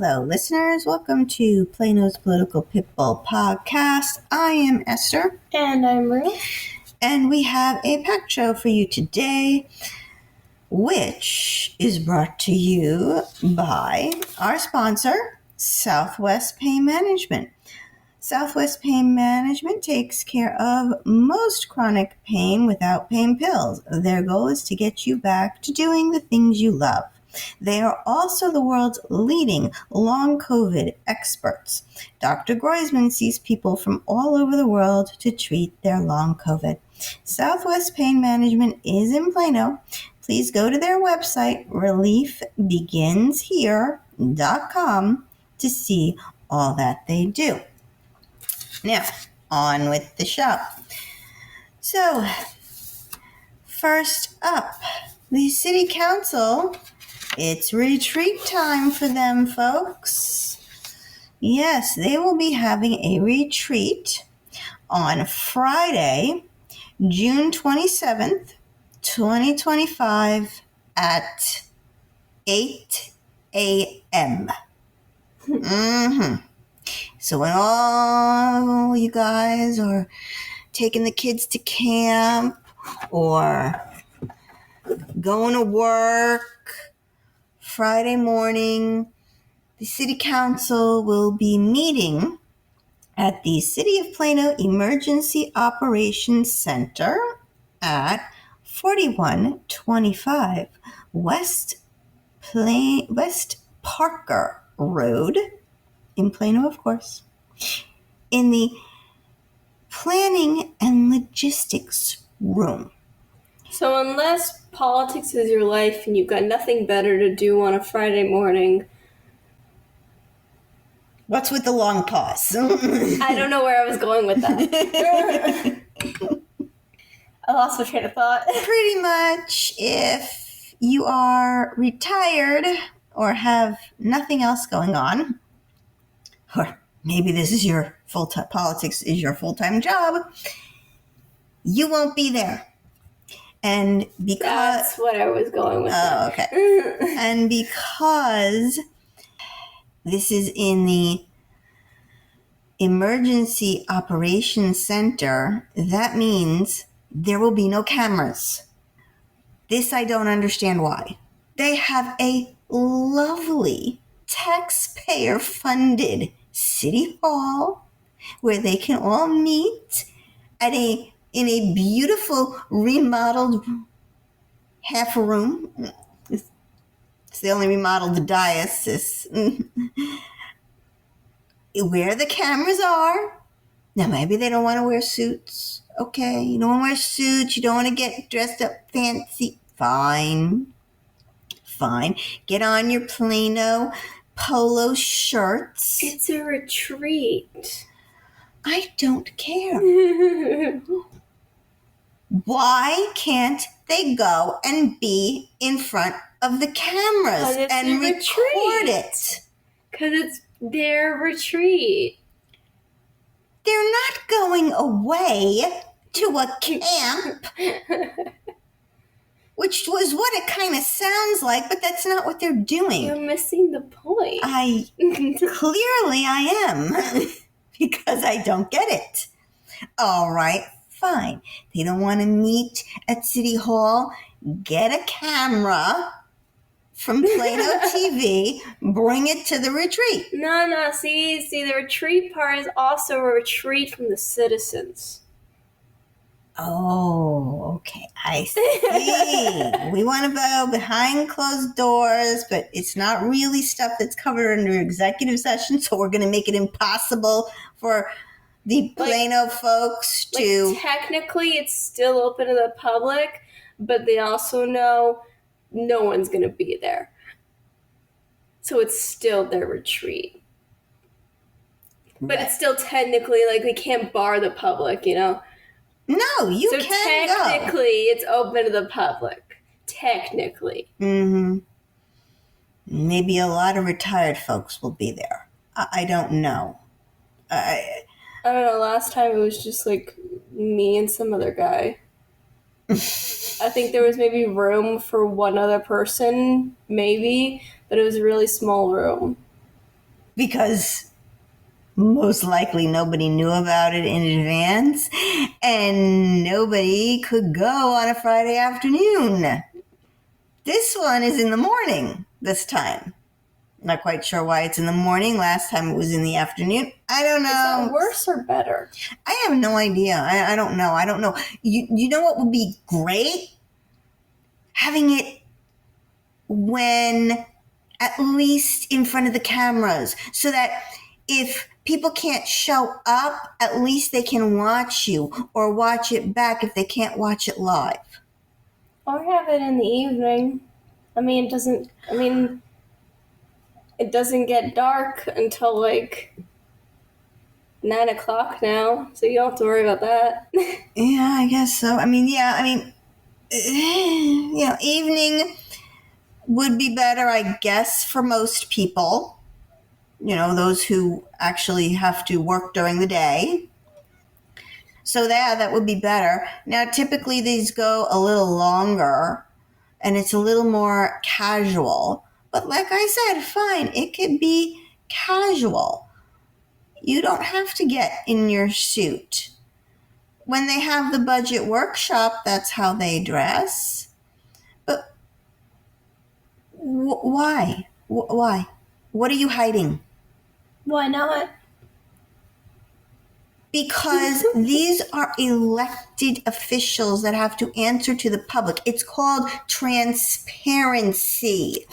Hello, listeners. Welcome to Plano's Political Pitbull Podcast. I am Esther. And I'm Ruth. And we have a packed show for you today, which is brought to you by our sponsor, Southwest Pain Management. Southwest Pain Management takes care of most chronic pain without pain pills. Their goal is to get you back to doing the things you love. They are also the world's leading long COVID experts. Dr. Groisman sees people from all over the world to treat their long COVID. Southwest Pain Management is in Plano. Please go to their website, reliefbeginshere.com, to see all that they do. Now, on with the show. So, first up, the City Council, it's retreat time for them, folks. Yes, they will be having a retreat on Friday, June 27th, 2025 at 8 a.m. So when all you guys are taking the kids to camp or going to work Friday morning, the City Council will be meeting at the City of Plano Emergency Operations Center at 4125 West Parker Road, in Plano, of course, in the Planning and Logistics Room. So unless politics is your life and you've got nothing better to do on a Friday morning... What's with the long pause? I don't know where I was going with that. I lost my train of thought. Pretty much, if you are retired or have nothing else going on, or maybe this is your full-time, politics is your full-time job, you won't be there. And because... That's what I was going with. Oh, okay. And because this is in the Emergency Operations Center, that means there will be no cameras. This I don't understand why. They have a lovely taxpayer-funded city hall where they can all meet in a beautiful remodeled half a room. They only remodeled the dais. Where the cameras are. Now maybe they don't want to wear suits. Okay, you don't want to wear suits. You don't want to get dressed up fancy. Fine. Get on your Plano polo shirts. It's a retreat. I don't care. Why can't they go and be in front of the cameras and record it? Because it's their retreat. They're not going away to a camp, which was what it kind of sounds like, but that's not what they're doing. You're missing the point. Clearly I am, because I don't get it. All right, fine. They don't want to meet at City Hall. Get a camera from Plano TV, bring it to the retreat. No, see, the retreat part is also a retreat from the citizens. Oh, okay, I see. We want to go behind closed doors, but it's not really stuff that's covered under executive session, so we're going to make it impossible for the Plano folks to... Technically, it's still open to the public, but they also know no one's going to be there. So it's still their retreat. But it's still technically, we can't bar the public, you know? No, you so can go. So technically, it's open to the public. Technically. Mm-hmm. Maybe a lot of retired folks will be there. I don't know. I don't know. Last time it was just, me and some other guy. I think there was maybe room for one other person, maybe, but it was a really small room. because most likely nobody knew about it in advance and nobody could go on a Friday afternoon. This one is in the morning this time. Not quite sure why it's in the morning. Last time it was in the afternoon. I don't know. Is that worse or better? I have no idea. I don't know. You know what would be great? Having it when at least in front of the cameras, so that if people can't show up, at least they can watch you or watch it back if they can't watch it live. Or have it in the evening. It doesn't get dark until like 9 o'clock now, so you don't have to worry about that. Yeah, I guess so. Evening would be better, I guess, for most people. Those who actually have to work during the day. So that would be better. Now, typically these go a little longer and it's a little more casual. But like I said, fine, it could be casual. You don't have to get in your suit. When they have the budget workshop, that's how they dress. But why? Why? What are you hiding? Why not? Because these are elected officials that have to answer to the public. It's called transparency.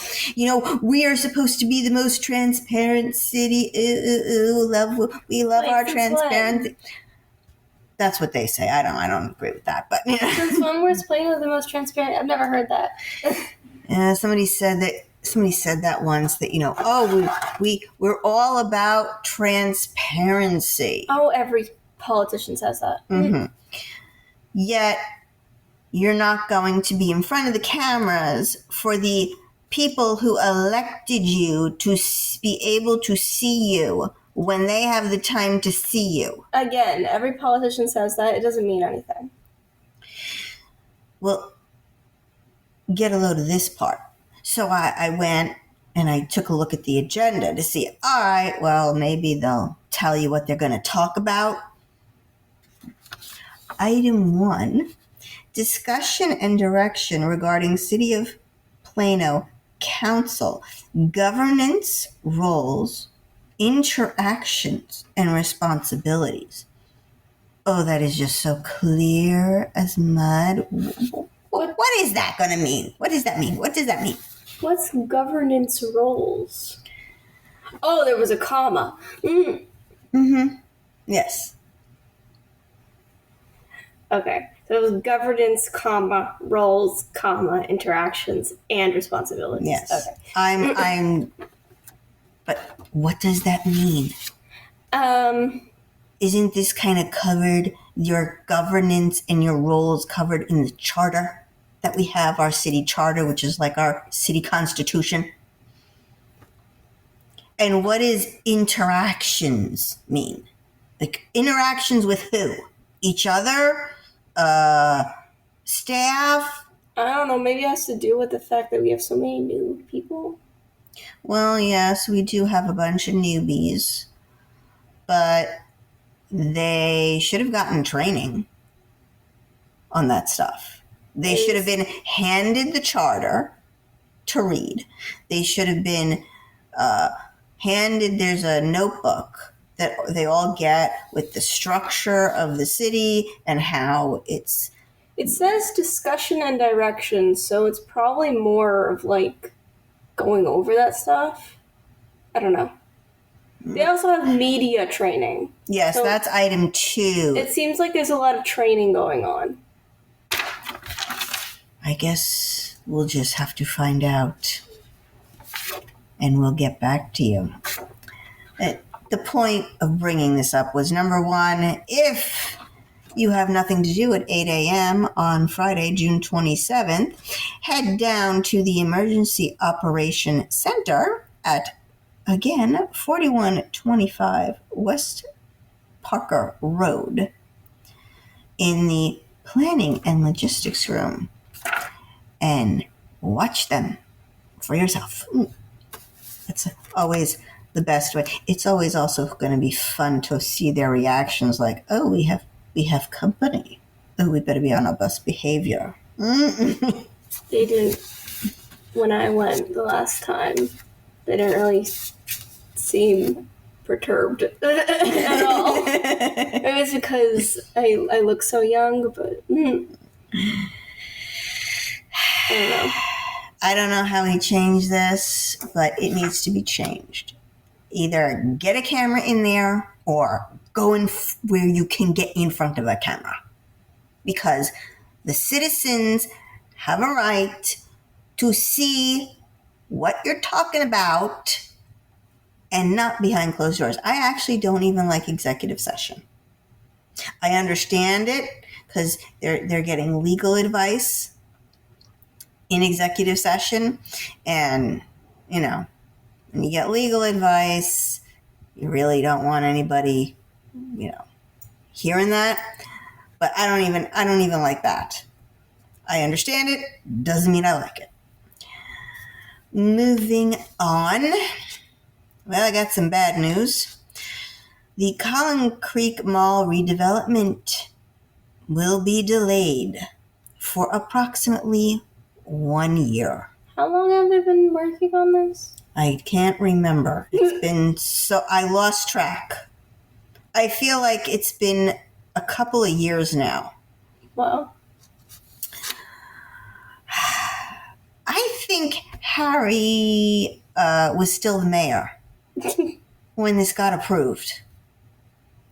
We are supposed to be the most transparent city. We love our transparency. That's what they say. I don't agree with that, but Since when was Plano the most transparent? I've never heard that. Somebody said that once, that we're all about transparency. Oh, every politician says that. Mm-hmm. Yet you're not going to be in front of the cameras for the people who elected you to be able to see you when they have the time to see you. Again, every politician says that. It doesn't mean anything. Well, get a load of this part. So I went and I took a look at the agenda to see, all right, well, maybe they'll tell you what they're going to talk about. Item 1, discussion and direction regarding City of Plano Council governance roles, interactions, and responsibilities. Oh, that is just so clear as mud. What is that going to mean? What does that mean? What's governance roles? Oh, there was a comma. Mm-hmm. Yes. Okay. So it was governance, comma, roles, comma, interactions, and responsibilities. Yes. Okay. But what does that mean? Isn't this kind of covered, your governance and your roles covered in the charter that we have, our city charter, which is like our city constitution? And what does interactions mean? Like, interactions with who? Each other? Staff? I don't know. Maybe it has to do with the fact that we have so many new people. Well, yes, we do have a bunch of newbies, but they should have gotten training on that stuff. They should have been handed the charter to read. They should have been handed, there's a notebook that they all get with the structure of the city and how it's... It says discussion and direction, so it's probably more of like going over that stuff. I don't know. They also have media training. Yes, so that's item 2. It seems like there's a lot of training going on. I guess we'll just have to find out. And we'll get back to you. The point of bringing this up was, number 1, if you have nothing to do at 8 a.m. on Friday, June 27th, head down to the Emergency Operation Center at, again, 4125 West Parker Road in the Planning and Logistics Room and watch them for yourself. It's always the best way. It's always also going to be fun to see their reactions like, oh, we have company. Oh, we better be on our best behavior. They didn't, when I went the last time, they didn't really seem perturbed at all. Maybe it's because I look so young, but I don't know. I don't know how we change this, but it needs to be changed. Either get a camera in there or go in where you can get in front of a camera. Because the citizens have a right to see what you're talking about and not behind closed doors. I actually don't even like executive session. I understand it because they're getting legal advice in executive session, and when you get legal advice, you really don't want anybody hearing that. But I don't even like that. I understand it, doesn't mean I like it. Moving on. Well, I got some bad news. The Collin Creek Mall redevelopment will be delayed for approximately 1 year. How long have they been working on this? I can't remember. It's been I lost track. I feel like it's been a couple of years now. Wow. I think Harry was still the mayor when this got approved.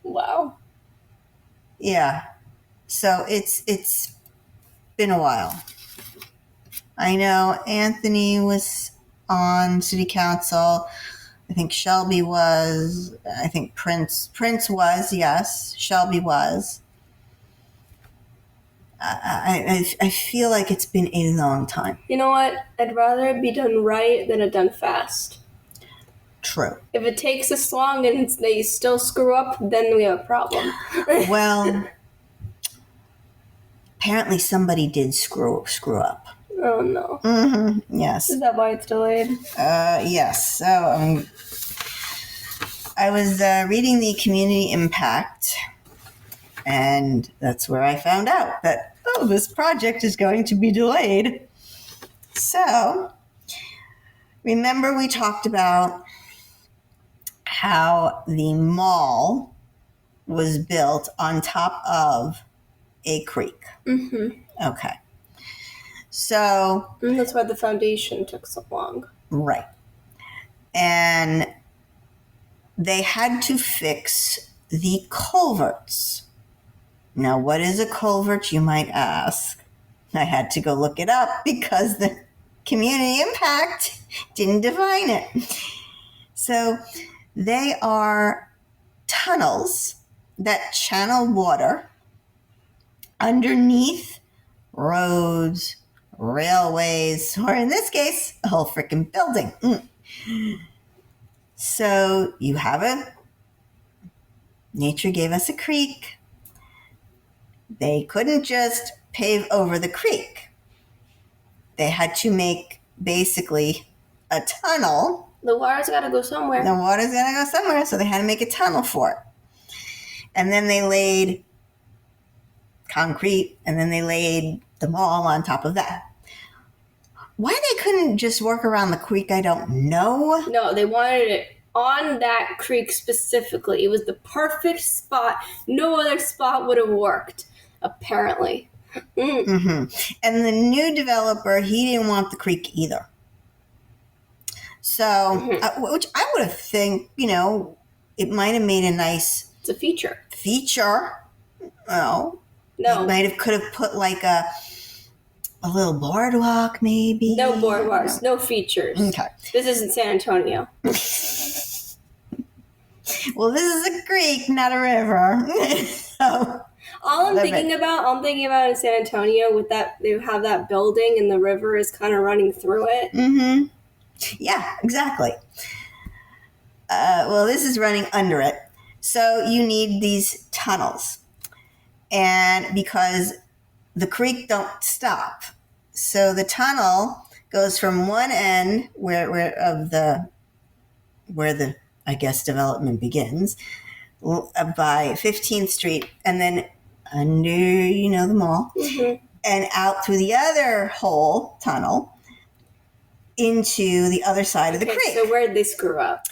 Wow. Yeah. So it's been a while. I know Anthony was on city council. I think Shelby was. I think Prince was. Yes, Shelby was. I feel like it's been a long time. You know what? I'd rather it be done right than it done fast. True. If it takes this long and they still screw up, then we have a problem. Well, apparently somebody did screw up. Oh no. Mm-hmm. Yes. Is that why it's delayed? Yes. So I was reading the community impact, and that's where I found out that, this project is going to be delayed. So, remember we talked about how the mall was built on top of a creek. Mm-hmm. Okay. So... And that's why the foundation took so long. Right. And they had to fix the culverts. Now, what is a culvert, you might ask? I had to go look it up because the community impact didn't define it. So they are tunnels that channel water underneath roads, railways, or in this case, a whole freaking building. So you have nature gave us a creek. They couldn't just pave over the creek. They had to make basically a tunnel. The water's got to go somewhere. The water's got to go somewhere, so they had to make a tunnel for it. And then they laid concrete, and then they laid the mall on top of that. Why they couldn't just work around the creek, I don't know. No, they wanted it on that creek specifically. It was the perfect spot. No other spot would have worked, apparently. Mm-hmm. And the new developer, he didn't want the creek either. So, which I would have think, it might have made a nice... It's a feature. Oh. No. Could have put like a little boardwalk, maybe. No boardwalks, no features. Okay. This isn't San Antonio. Well, this is a creek, not a river. So, all I'm thinking about in San Antonio with that, they have that building and the river is kind of running through it. Mm-hmm. Yeah, exactly. Well, this is running under it. So you need these tunnels. And because the creek don't stop. So the tunnel goes from one end where the I guess, development begins by 15th Street, and then under, the mall, and out through the other hole tunnel into the other side of the creek. So where did they screw up?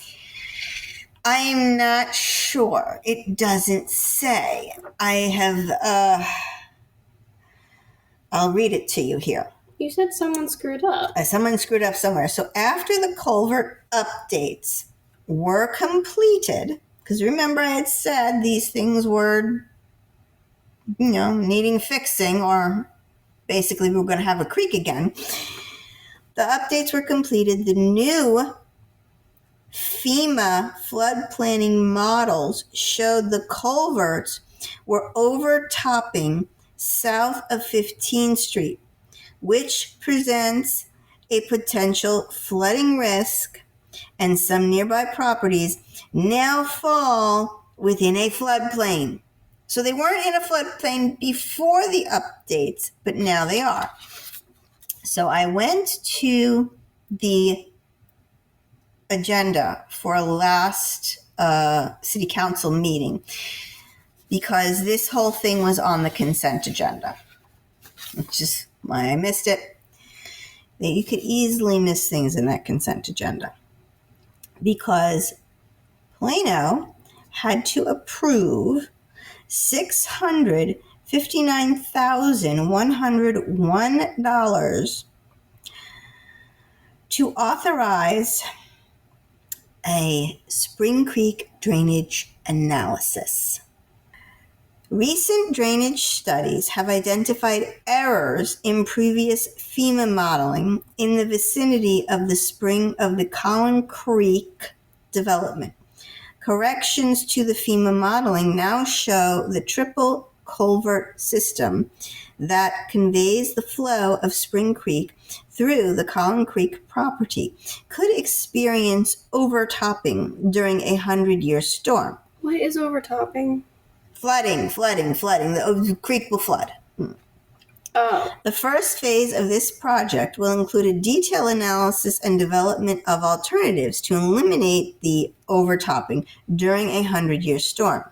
I'm not sure. It doesn't say. I'll read it to you here. You said someone screwed up. Someone screwed up somewhere. So after the culvert updates were completed, because remember I had said these things were, needing fixing, or basically we were going to have a creek again. The updates were completed. The new FEMA flood planning models showed the culverts were overtopping south of 15th Street, which presents a potential flooding risk, and some nearby properties now fall within a floodplain. So they weren't in a floodplain before the updates, but now they are. So I went to the agenda for last city council meeting because this whole thing was on the consent agenda, which is why I missed it. You could easily miss things in that consent agenda because Plano had to approve $659,101 to authorize a Spring Creek drainage analysis. Recent drainage studies have identified errors in previous FEMA modeling in the vicinity of the Collin Creek development. Corrections to the FEMA modeling now show the triple culvert system that conveys the flow of Spring Creek through the Collin Creek property could experience overtopping during a 100-year storm. What is overtopping? Flooding. The creek will flood. Oh. The first phase of this project will include a detailed analysis and development of alternatives to eliminate the overtopping during a 100-year storm.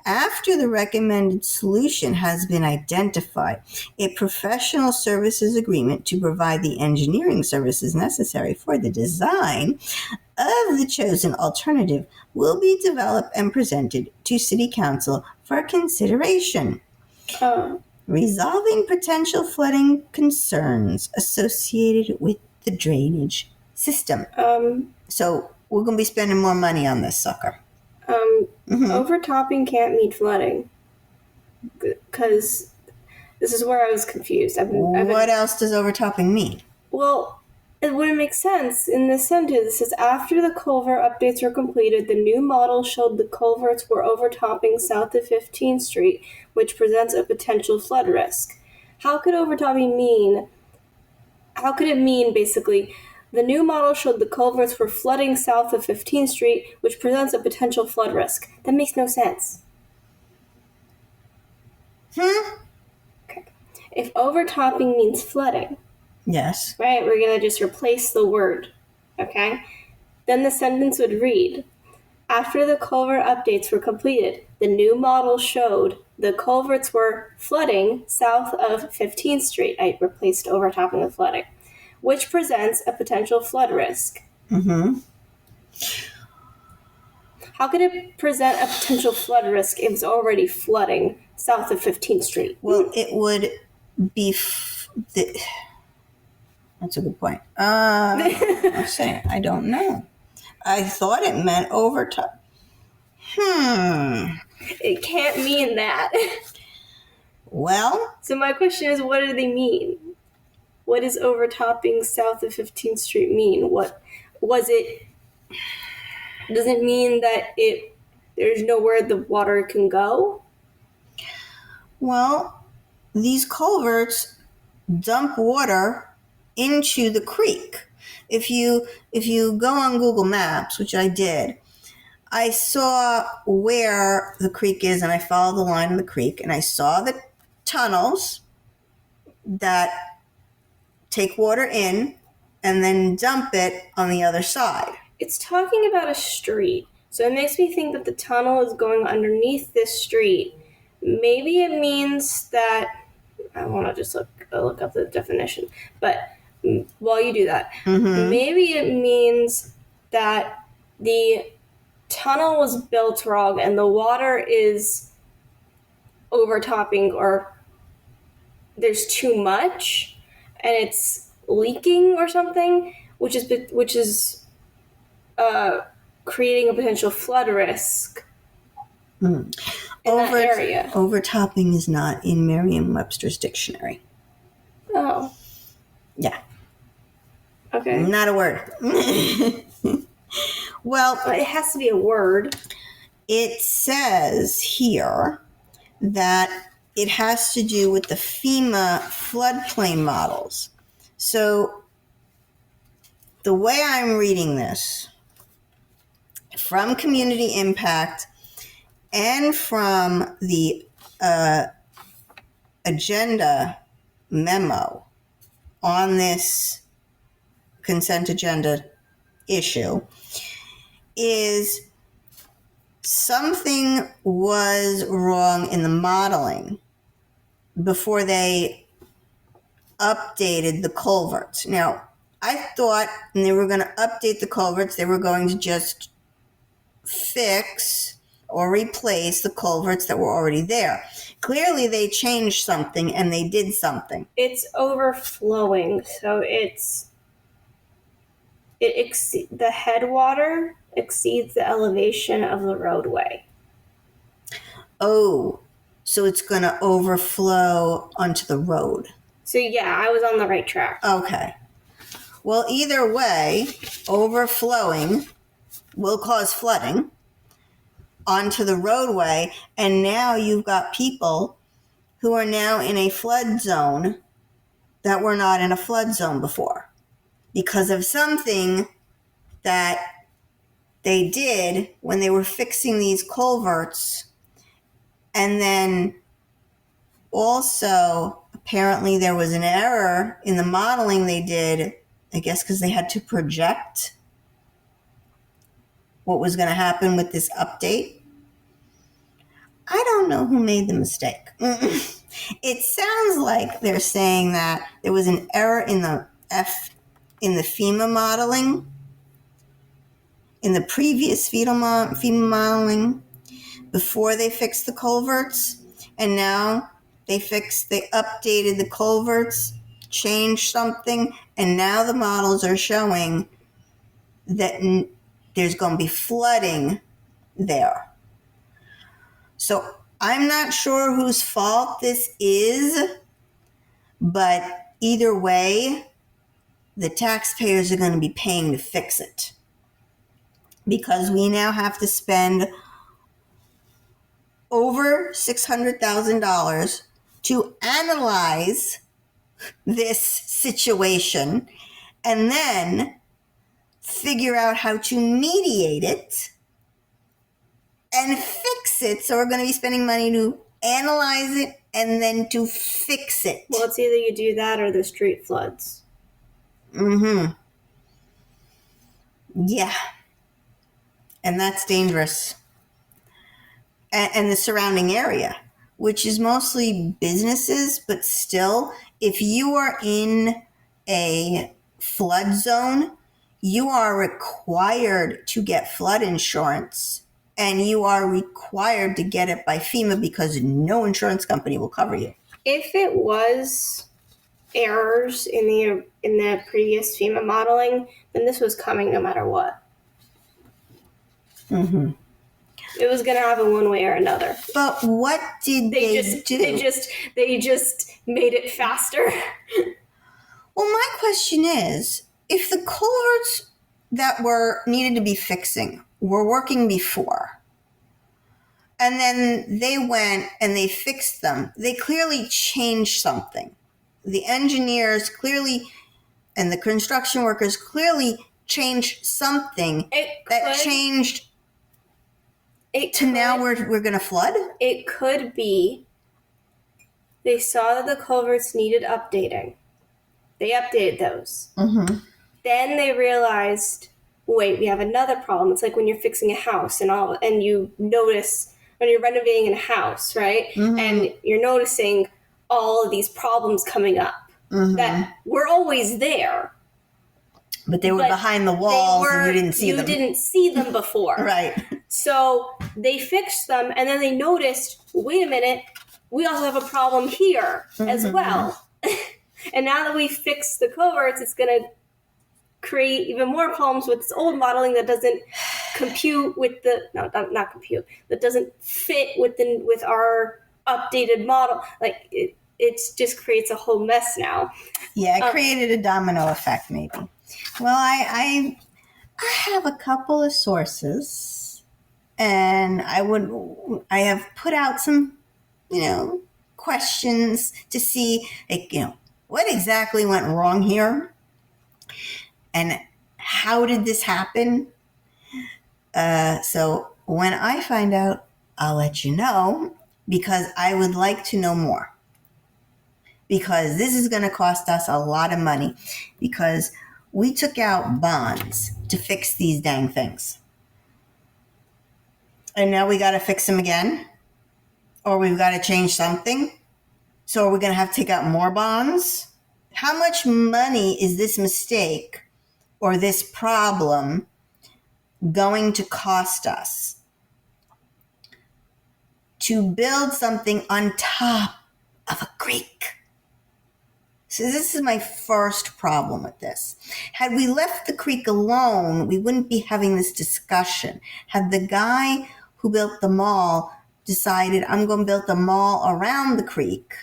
After the recommended solution has been identified, a professional services agreement to provide the engineering services necessary for the design of the chosen alternative will be developed and presented to City Council for consideration. Resolving potential flooding concerns associated with the drainage system. So we're going to be spending more money on this sucker. Overtopping can't mean flooding. Because this is where I was confused. What else does overtopping mean? Well, it wouldn't make sense. In this sentence, it says, after the culvert updates were completed, the new model showed the culverts were overtopping south of 15th Street, which presents a potential flood risk. How could overtopping mean? How could it mean, basically, the new model showed the culverts were flooding south of 15th Street, which presents a potential flood risk? That makes no sense. Okay. If overtopping means flooding, yes, right, we're going to just replace the word, okay? Then the sentence would read, after the culvert updates were completed, the new model showed the culverts were flooding south of 15th Street. I replaced overtopping with flooding, which presents a potential flood risk. How could it present a potential flood risk if it's already flooding south of 15th Street? Well, it would be... That's a good point. I'm saying, I don't know. I thought it meant overtop. It can't mean that. Well... So my question is, what do they mean? What does overtopping south of 15th Street mean? What was it? Does it mean that there's nowhere the water can go? Well, these culverts dump water into the creek. If you go on Google Maps, which I did, I saw where the creek is and I followed the line of the creek and I saw the tunnels that take water in and then dump it on the other side. It's talking about a street. So it makes me think that the tunnel is going underneath this street. Maybe it means that, I want to just look up the definition, but while you do that, maybe it means that the tunnel was built wrong and the water is overtopping, or there's too much and it's leaking or something, which is creating a potential flood risk in that area. Overtopping is not in Merriam-Webster's dictionary. Oh. Yeah. Okay. Not a word. Well, it has to be a word. It says here that it has to do with the FEMA floodplain models. So the way I'm reading this, from community impact and from the agenda memo on this consent agenda issue, is something was wrong in the modeling before they updated the culverts. Now, I thought when they were going to update the culverts, they were going to just fix or replace the culverts that were already there. Clearly, they changed something and they did something. It's overflowing, so the headwater exceeds the elevation of the roadway. Oh, so it's going to overflow onto the road. So yeah, I was on the right track. Okay. Well, either way, overflowing will cause flooding onto the roadway, and now you've got people who are now in a flood zone that were not in a flood zone before because of something that they did when they were fixing these culverts. And then also, apparently there was an error in the modeling they did, I guess because they had to project what was going to happen with this update. I don't know who made the mistake. It sounds like they're saying that there was an error in the FEMA modeling, in the previous FEMA modeling, before they fixed the culverts, and now they updated the culverts, changed something, and now the models are showing that there's going to be flooding there. So I'm not sure whose fault this is, but either way, the taxpayers are going to be paying to fix it. Because we now have to spend over $600,000 to analyze this situation and then figure out how to mediate it and fix it. So we're going to be spending money to analyze it and then to fix it. Well, it's either you do that or the street floods. Yeah. And that's dangerous. And the surrounding area, which is mostly businesses, but still, if you are in a flood zone, you are required to get flood insurance, and you are required to get it by FEMA because no insurance company will cover you. If it was errors in the previous FEMA modeling, then this was coming no matter what. It was going to happen one way or another. But what did they do? They just made it faster. Well, my question is, if the culverts that needed to be fixing were working before, and then they went and they fixed them, they clearly changed something. The engineers clearly, and the construction workers clearly changed something changed now we're going to flood? It could be they saw that the culverts needed updating. They updated those. Then they realized wait, we have another problem. It's like when you're fixing a house and you notice when you're renovating a house, right? Mm-hmm. And you're noticing all of these problems coming up that were always there. But they were behind the walls and you didn't see them. You didn't see them before. Right. So they fixed them and then they noticed, wait a minute, we also have a problem here as well. And now that we fixed the culverts, it's going to create even more problems with this old modeling that doesn't compute with not compute, that doesn't fit with our updated model. Like it just creates a whole mess now. Yeah, it created a domino effect maybe. Well, I have a couple of sources, and I have put out some, questions to see, what exactly went wrong here, and how did this happen? So when I find out, I'll let you know, because I would like to know more. Because this is going to cost us a lot of money, because we took out bonds to fix these dang things. And now we got to fix them again, or we've got to change something. So are we going to have to take out more bonds? How much money is this mistake or this problem going to cost us to build something on top of a creek? So this is my first problem with this. Had we left the creek alone, we wouldn't be having this discussion. Had the guy who built the mall decided, I'm going to build the mall around the creek,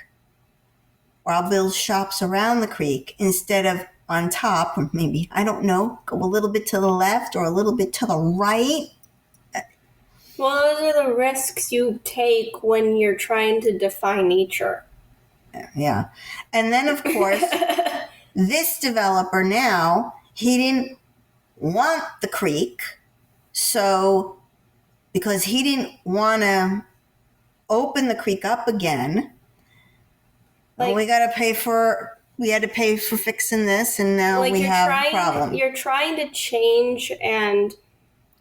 or I'll build shops around the creek instead of on top, or maybe, I don't know, go a little bit to the left or a little bit to the right. Well, those are the risks you take when you're trying to define nature. Yeah. And then, of course, this developer now, he didn't want the creek. So, because he didn't want to open the creek up again, we had to pay for fixing this, and now we have a problem. You're trying to change and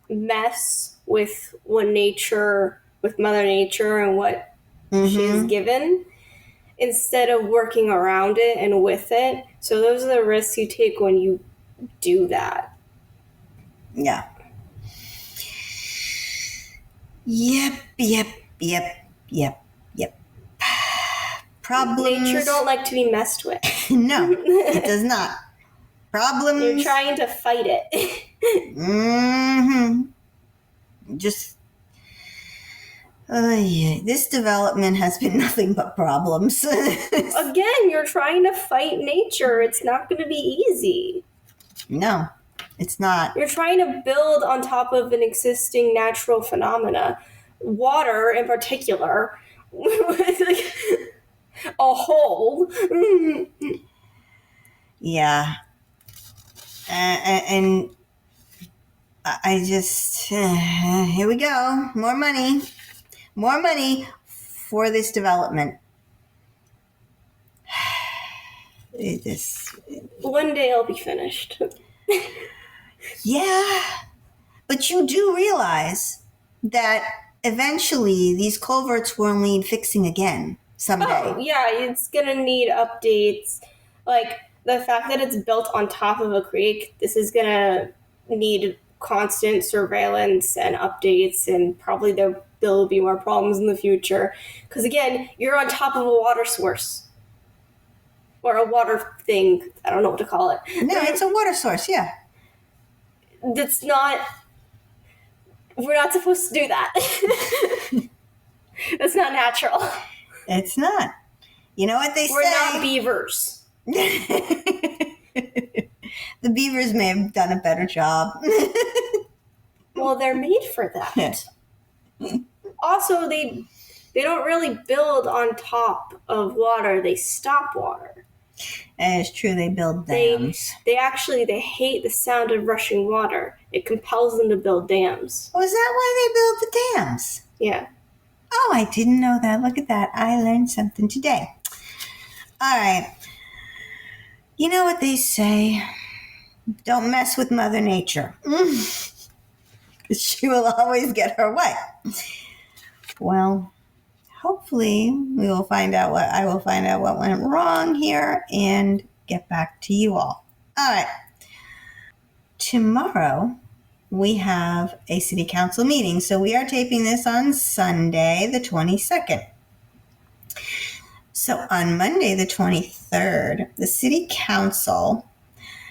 mess with Mother Nature and what she's given, instead of working around it and with it. So those are the risks you take when you do that. Yeah. Yep. Problems. Nature don't like to be messed with. No, it does not. Problems. You're trying to fight it. Just... this development has been nothing but problems. Again, you're trying to fight nature. It's not going to be easy. No, it's not. You're trying to build on top of an existing natural phenomena. Water, in particular, like a hole. Yeah. And I just... here we go. More money for this development. One day I'll be finished. Yeah, but you do realize that eventually these culverts will need fixing again someday. Oh, yeah, it's gonna need updates. Like, the fact that it's built on top of a creek, this is gonna need constant surveillance and updates, and probably there will be more problems in the future. Because again, you're on top of a water source. Or a water thing. I don't know what to call it. No, it's a water source, yeah. That's not... We're not supposed to do that. That's not natural. It's not. You know what they say? We're not beavers. The beavers may have done a better job. Well, they're made for that. Also, they don't really build on top of water. They stop water. And it's true, they build dams. They hate the sound of rushing water. It compels them to build dams. Oh, is that why they build the dams? Yeah. Oh, I didn't know that. Look at that. I learned something today. All right. You know what they say? Don't mess with Mother Nature. She will always get her way. Well, hopefully I will find out what went wrong here and get back to you all. All right. Tomorrow we have a city council meeting. So we are taping this on Sunday, the 22nd. So on Monday, the 23rd, the city council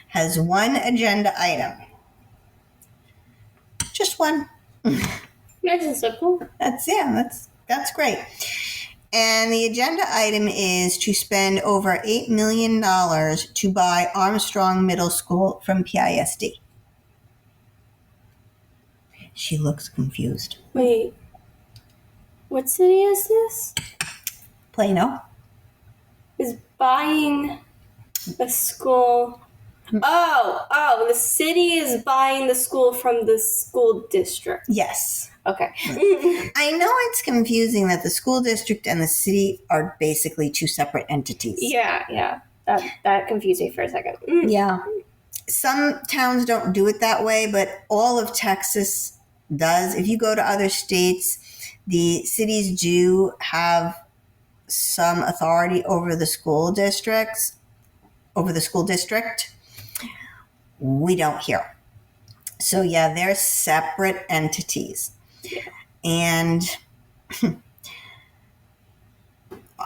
has one agenda item. Just one. Nice and simple. That's great. And the agenda item is to spend over $8 million to buy Armstrong Middle School from PISD. She looks confused. Wait, what city is this? Plano. Is buying a school. Oh, the city is buying the school from the school district. Yes. Okay. I know it's confusing that the school district and the city are basically two separate entities. Yeah. That confused me for a second. Yeah. Some towns don't do it that way, but all of Texas does. If you go to other states, the cities do have some authority over the school district. We don't here. So yeah, they're separate entities. Yeah. And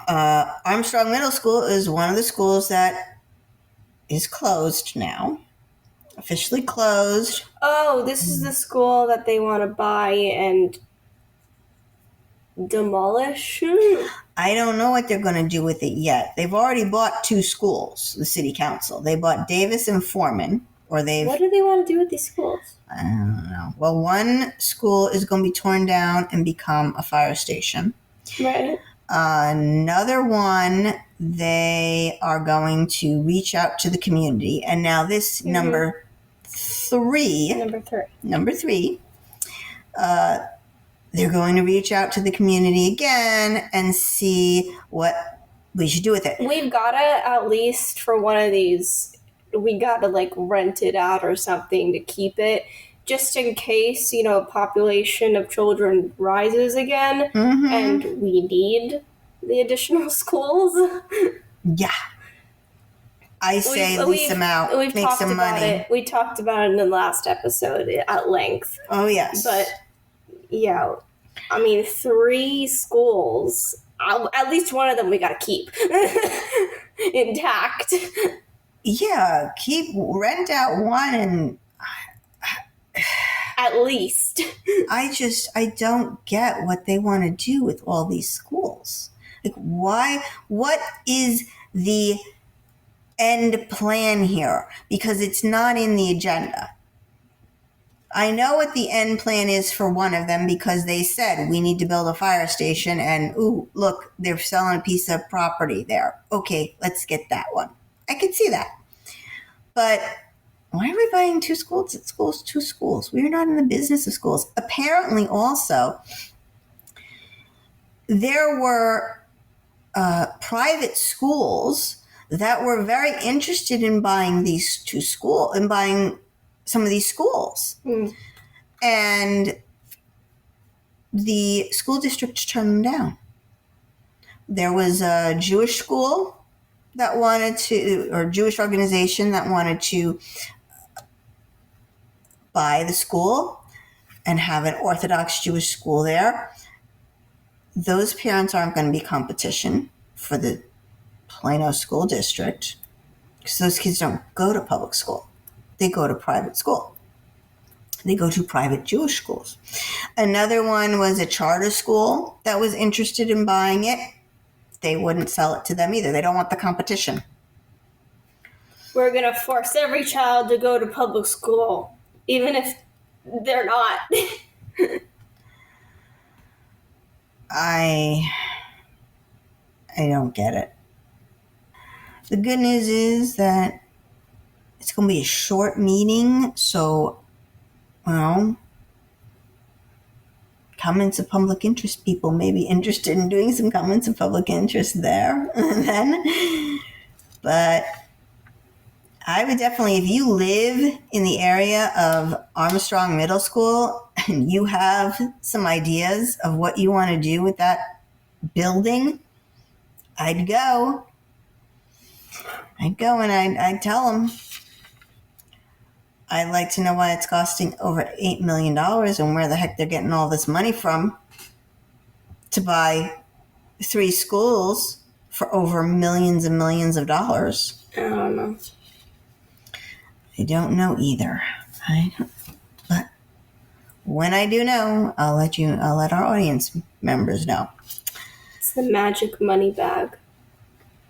Armstrong Middle School is one of the schools that is closed now. Officially closed. Oh, this is the school that they want to buy and demolish? I don't know what they're going to do with it yet. They've already bought two schools, the city council. They bought Davis and Foreman. What do they want to do with these schools? I don't know. Well, one school is going to be torn down and become a fire station. Right. Another one, they are going to reach out to the community. And now this number three, they're going to reach out to the community again and see what we should do with it. We've got to, at least for one of these, we got to rent it out or something to keep it, just in case, population of children rises again, and we need the additional schools. Yeah. I say lease them out, make some money. We talked about it in the last episode at length. Oh, yes. But, yeah, 3 schools, at least one of them we got to keep intact. Yeah, rent out one and... At least. I don't get what they want to do with all these schools. Why? What is the end plan here? Because it's not in the agenda. I know what the end plan is for one of them because they said we need to build a fire station and, ooh, look, they're selling a piece of property there. Okay, let's get that one. I could see that. But why are we buying two schools? Two schools. We're not in the business of schools. Apparently also, there were private schools that were very interested in buying some of these schools. And the school district turned them down. There was a Jewish school or Jewish organization that wanted to buy the school and have an Orthodox Jewish school there. Those parents aren't going to be competition for the Plano School District because those kids don't go to public school. They go to private school. They go to private Jewish schools. Another one was a charter school that was interested in buying it. They wouldn't sell it to them either. They don't want the competition. We're going to force every child to go to public school, even if they're not. I don't get it. The good news is that it's going to be a short meeting, so, comments of public interest people may be interested in doing some comments of public interest there then. But I would definitely, if you live in the area of Armstrong Middle School and you have some ideas of what you want to do with that building, I'd go. I'd go and I'd tell them. I'd like to know why it's costing over $8 million and where the heck they're getting all this money from to buy 3 schools for over millions and millions of dollars. I don't know. I don't know either. But when I do know, I'll let our audience members know. It's the magic money bag.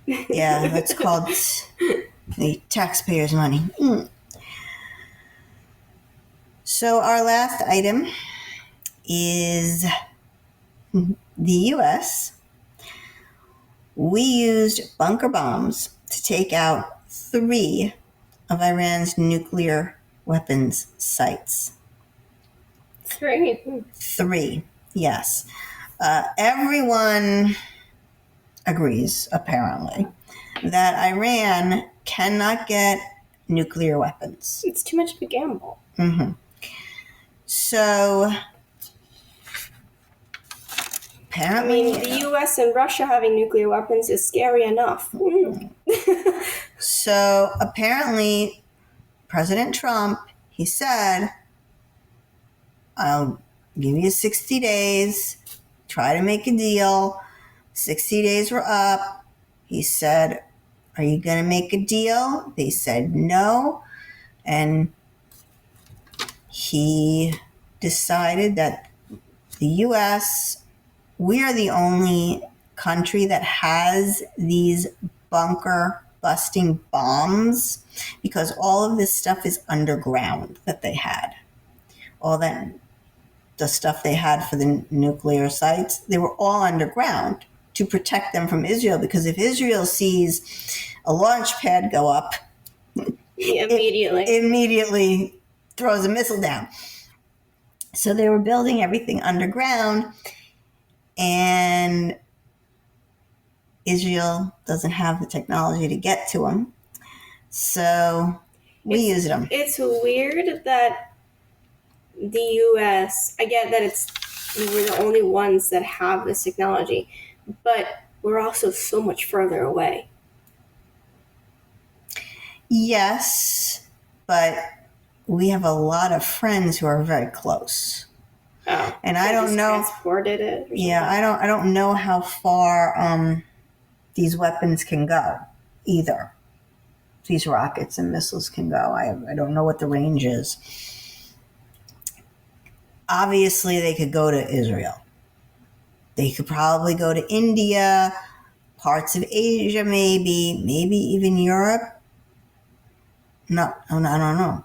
Yeah, that's called the taxpayers' money. So our last item is the U.S. We used bunker bombs to take out 3 of Iran's nuclear weapons sites. 3, yes. Everyone agrees, apparently, that Iran cannot get nuclear weapons. It's too much of a gamble. Mm-hmm. So, apparently... the U.S. and Russia having nuclear weapons is scary enough. So, apparently, President Trump, he said, I'll give you 60 days, try to make a deal. 60 days were up. He said, are you going to make a deal? They said no. And he decided that the U.S., we are the only country that has these bunker busting bombs because all of this stuff is underground that they had. All that, the stuff they had for the nuclear sites, they were all underground to protect them from Israel, because if Israel sees a launch pad go up, it immediately throws a missile down. So they were building everything underground, and Israel doesn't have the technology to get to them. So we used them. It's weird that the U.S., I get that we're the only ones that have this technology, but we're also so much further away. Yes, but we have a lot of friends who are very close. Oh, and I don't know. Transported it. Yeah, I don't know how far these weapons can go either. These rockets and missiles can go. I don't know what the range is. Obviously, they could go to Israel. They could probably go to India, parts of Asia, maybe even Europe. No, I don't know.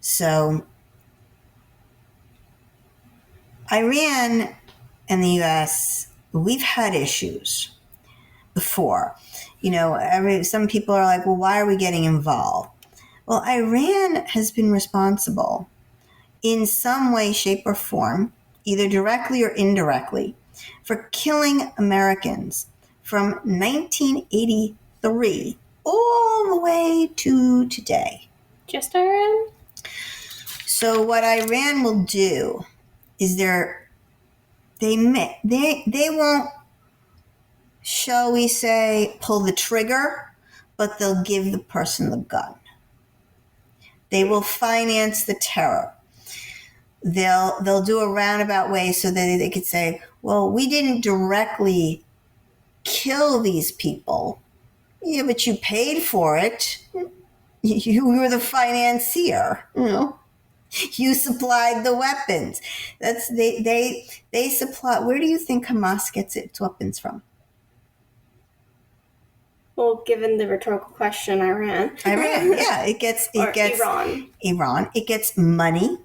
So, Iran and the U.S., we've had issues before. Some people are like, well, why are we getting involved? Well, Iran has been responsible in some way, shape, or form, either directly or indirectly, for killing Americans from 1983 all the way to today. Just Iran? So what Iran will do is they won't, shall we say, pull the trigger, but they'll give the person the gun. They will finance the terror. They'll do a roundabout way so that they could say, well, we didn't directly kill these people. Yeah, but you paid for it. You were the financier. You supplied the weapons. They supply. Where do you think Hamas gets its weapons from? Well, given the rhetorical question, Iran. Yeah, it gets Iran. Iran. It gets money.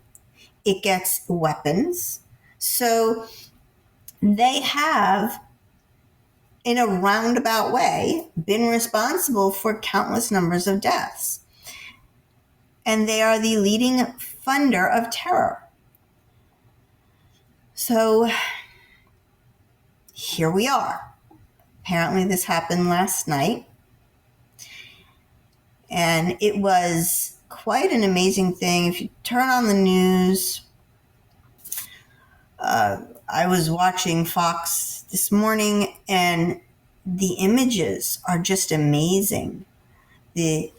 It gets weapons. So they have, in a roundabout way, been responsible for countless numbers of deaths. And they are the leading funder of terror. So here we are. Apparently this happened last night. And it was quite an amazing thing. If you turn on the news, I was watching Fox this morning, and the images are just amazing. It's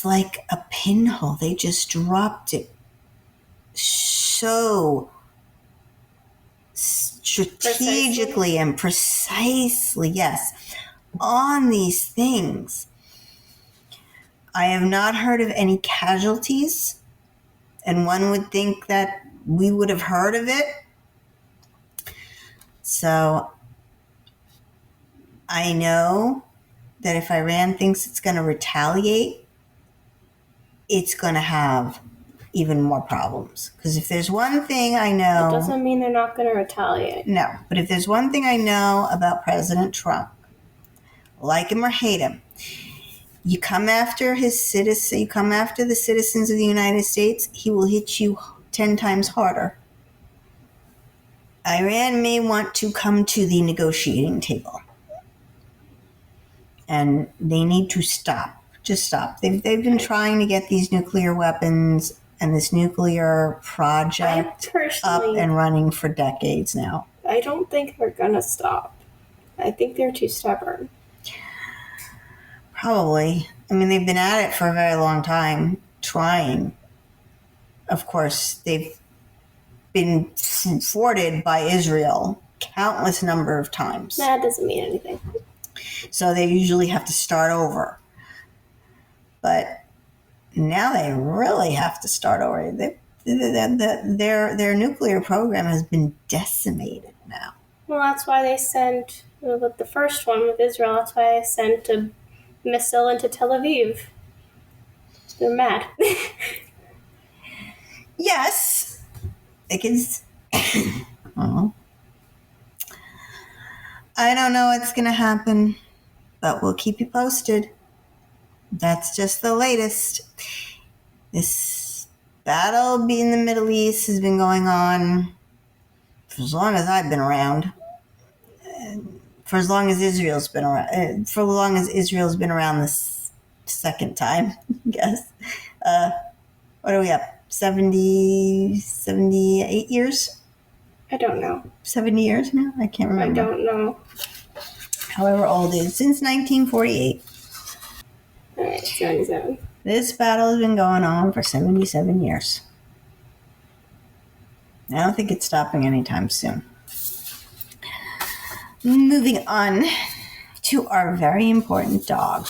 like a pinhole. They just dropped it so strategically and precisely, yes, on these things. I have not heard of any casualties, and one would think that we would have heard of it. So I know that if Iran thinks it's going to retaliate, it's going to have even more problems. Because if there's one thing I know... It doesn't mean they're not going to retaliate. No, but if there's one thing I know about President Trump, like him or hate him, you come after the citizens of the United States, he will hit you 10 times harder. Iran may want to come to the negotiating table. And they need to stop. Just stop. They've been trying to get these nuclear weapons and this nuclear project up and running for decades now. I don't think they're going to stop. I think they're too stubborn. Probably. I mean, they've been at it for a very long time, trying. Of course, they've been thwarted by Israel countless number of times. That doesn't mean anything. So they usually have to start over. But now they really have to start over. Their nuclear program has been decimated now. Well, that's why they sent, with the first one with Israel, that's why they sent a missile into Tel Aviv. They're mad. Yes. It can... I don't know what's going to happen, but we'll keep you posted. That's just the latest. This battle in the Middle East has been going on for as long as I've been around. For as long as Israel's been around. For as long as Israel's been around this second time, I guess. What are we up? 78 years? I don't know. 70 years now? I can't remember. I don't know. However old it is. Since 1948. All right, 77. This battle has been going on for 77 years. I don't think it's stopping anytime soon. Moving on to our very important dog.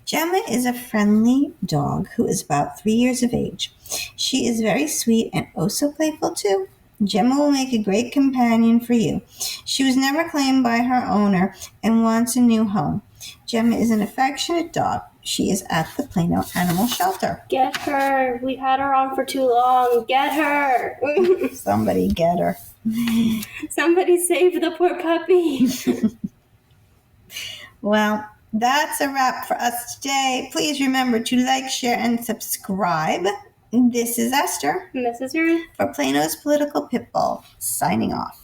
Gemma is a friendly dog who is about 3 years of age. She is very sweet and oh so playful too. Gemma will make a great companion for you. She was never claimed by her owner and wants a new home. Gemma is an affectionate dog. She is at the Plano Animal Shelter. Get her. We've had her on for too long. Get her. Somebody get her. Somebody save the poor puppy. Well, that's a wrap for us today. Please remember to like, share, and subscribe. This is Esther. And this is Ruth. For Plano's Political Pitbull, signing off.